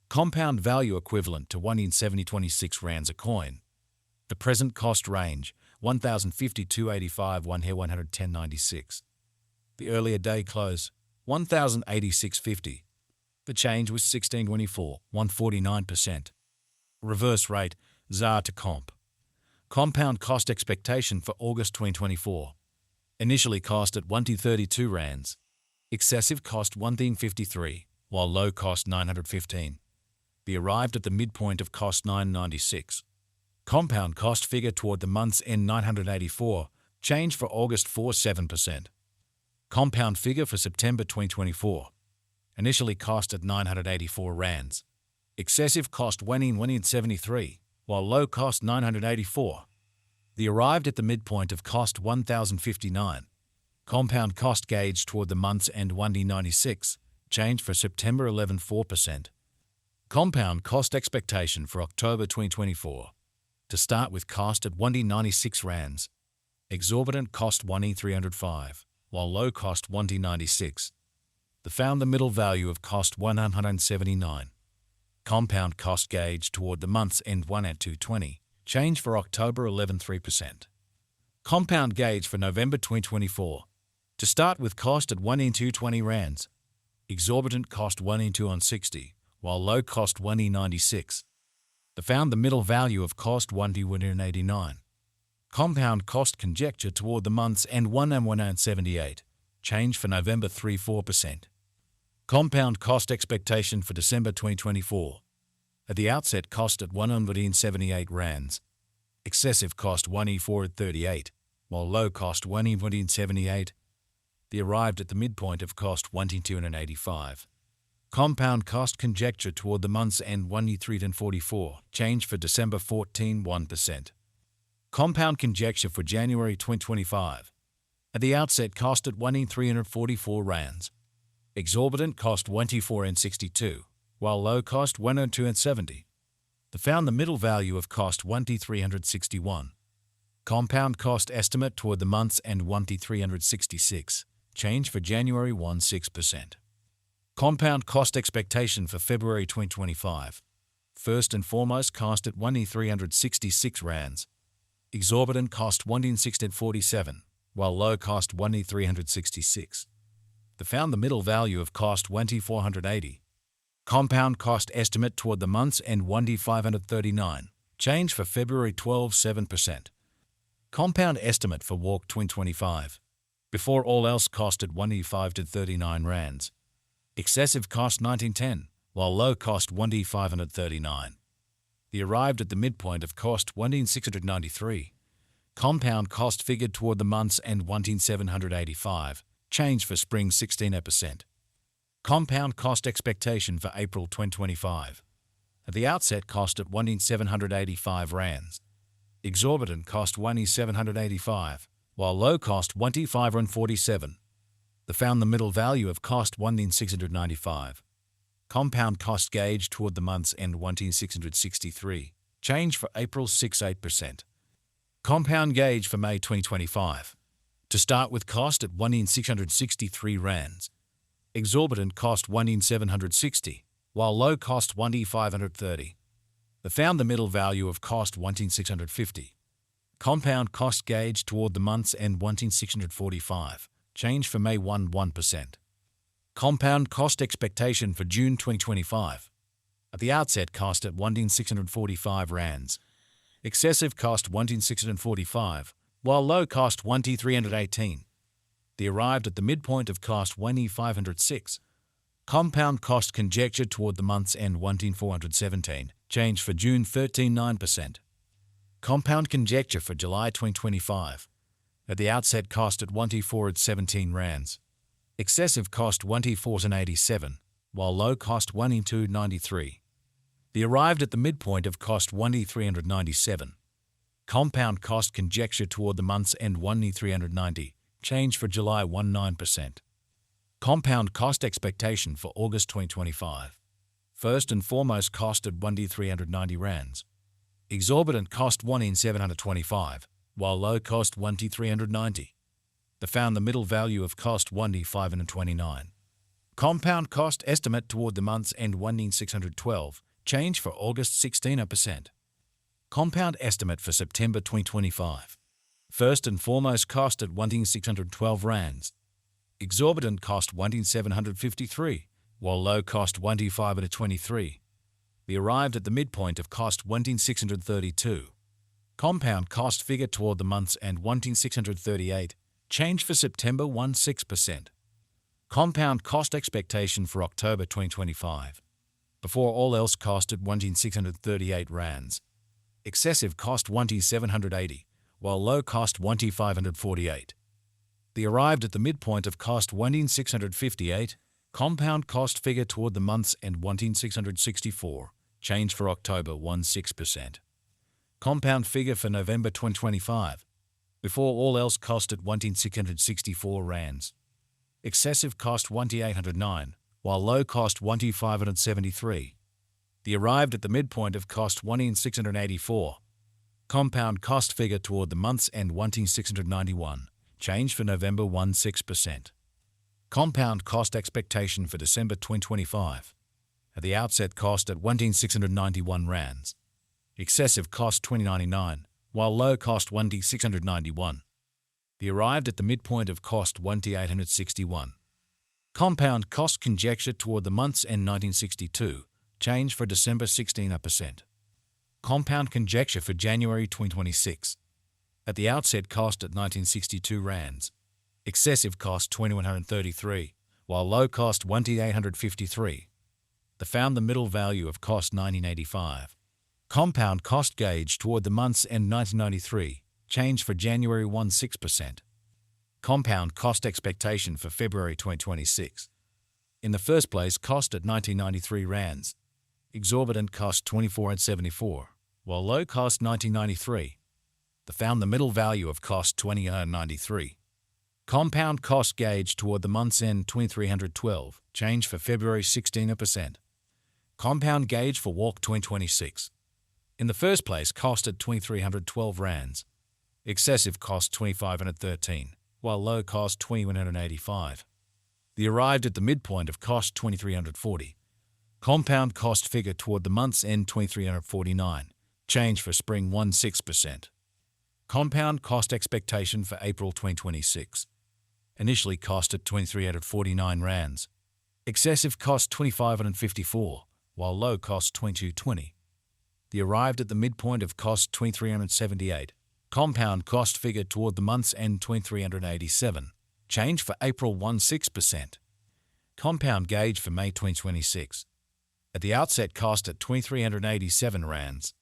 Compound value equivalent to 1 in 7026 rands a coin. The present cost range 1,052.85 1 here 110.96. The earlier day close 1,086.50. The change was 16.24, 149%. Reverse rate ZAR to comp. Compound cost expectation for August 2024. Initially cost at 132 rands. Excessive cost 1,053, while low cost 915. They arrived at the midpoint of cost 996. Compound cost figure toward the month's end 984, change for August 47%. Compound figure for September 2024. Initially cost at 984 rands. Excessive cost 1 in 73, while low cost 984. They arrived at the midpoint of cost 1,059. Compound cost gauge toward the month's end 1D96, change for September 11.4%. Compound cost expectation for October 2024. To start with cost at 1D96 rands. Exorbitant cost 1E305, while low cost 1D96. They found the middle value of cost 179. Compound cost gauge toward the month's end 1 at 220, change for October 11.3%. Compound gauge for November 2024. To start with cost at 1 in 220 rands. Exorbitant cost 1 in 2 on 60, while low cost 1E96. They found the middle value of cost 1D189. Compound cost conjecture toward the month's end 1 and 178, change for November 3.4%. Compound cost expectation for December 2024. At the outset cost at 178 rands. Excessive cost 1E4 at 38, while low cost 1E178. They arrived at the midpoint of cost 1E285. Compound cost conjecture toward the month's end 1E344, change for December 14.1%. Compound conjecture for January 2025. At the outset cost at 1E344 rands. Exorbitant cost 1T4N62, while low cost 102N70. They found the middle value of cost 1T361. Compound cost estimate toward the month's end 1T366, change for January 1.6%. Compound cost expectation for February 2025. First and foremost cost at 1E366 rands. Exorbitant cost 1E647, while low cost 1E366. They found the middle value of cost 1T480. Compound cost estimate toward the month's end 1D539, change for February 12.7%. Compound estimate for Walk 2025. Before all else cost at 1E5 to 39 rands. Excessive cost 1910, while low cost 1D539. They arrived at the midpoint of cost 1D693. Compound cost figured toward the month's end 1D785, change for spring 16%. Compound cost expectation for April 2025. At the outset cost at 1D785 rands. Exorbitant cost 1E785, while low cost 1T547. They found the middle value of cost 1D695. Compound cost gauge toward the month's end 1D663, change for April 6.8%. Compound gauge for May 2025. To start with cost at 1D663 rands. Exorbitant cost 1D760, while low cost 1D530. They found the middle value of cost 1D650. Compound cost gauge toward the month's end 1D645, change for May 1%. Compound cost expectation for June 2025. At the outset cost at 1D645 rands. Excessive cost 1D645, while low cost 1T318. They arrived at the midpoint of cost 1E506. Compound cost conjecture toward the month's end 1T417, change for June 13.9%. Compound conjecture for July 2025. At the outset cost at 1T4 at 17 rands. Excessive cost 1T487, while low cost 1E293. They arrived at the midpoint of cost 1E397. Compound cost conjecture toward the month's end 1E390, change for July 19%. Compound cost expectation for August 2025. First and foremost cost at 1D390 rands. Exorbitant cost 1E725, while low cost 1T390. They found the middle value of cost 1D529. Compound cost estimate toward the month's end 1,612. Change for August 16%. Compound estimate for September 2025. First and foremost cost at 1,612 rands. Exorbitant cost 1,753, while low cost 1,523. The arrived at the midpoint of cost 1,632. Compound cost figure toward the month's end 1,638. Change for September 16%. Compound cost expectation for October 2025. Before all else cost at 1,638 rands. Excessive cost 1,780, while low cost 1,548. The arrived at the midpoint of cost 1,658. Compound cost figure toward the month's end 1,664. Change for October 16%. Compound figure for November 2025. Before all else cost at 1,664 rands. Excessive cost 1,809, while low cost 1,573. The arrived at the midpoint of cost 1,684. Compound cost figure toward the month's end 1,691. Change for November 16%. Compound cost expectation for December 2025. At the outset cost at 1,691 rands. Excessive cost 2,099, while low cost 1,691. The arrived at the midpoint of cost 1,861. Compound cost conjecture toward the month's end 1962. Change for December 16%. Compound conjecture for January 2026. At the outset cost at 1962 rands. Excessive cost 2,133, while low cost 1,853. The found the middle value of cost 1985. Compound cost gauge toward the month's end 1993. Change for January 16%. Compound cost expectation for February 2026. In the first place cost at 1993 rands. Exorbitant cost 24,74, while low cost 1993. The found the middle value of cost 20,93. Compound cost gauge toward the month's end 2312. Change for February 16%. Compound gauge for walk 2026. In the first place cost at 2312 rands. Excessive cost 2513, while low cost 2185. The arrived at the midpoint of cost 2340. Compound cost figure toward the month's end 2349. Change for spring 16%. Compound cost expectation for April 2026. Initially cost at 2349 rands. Excessive cost 2554, while low cost 2220. The arrived at the midpoint of cost 2378. Compound cost figure toward the month's end 2387. Change for April 16%. Compound gauge for May 2026. At the outset cost at 2387 rands.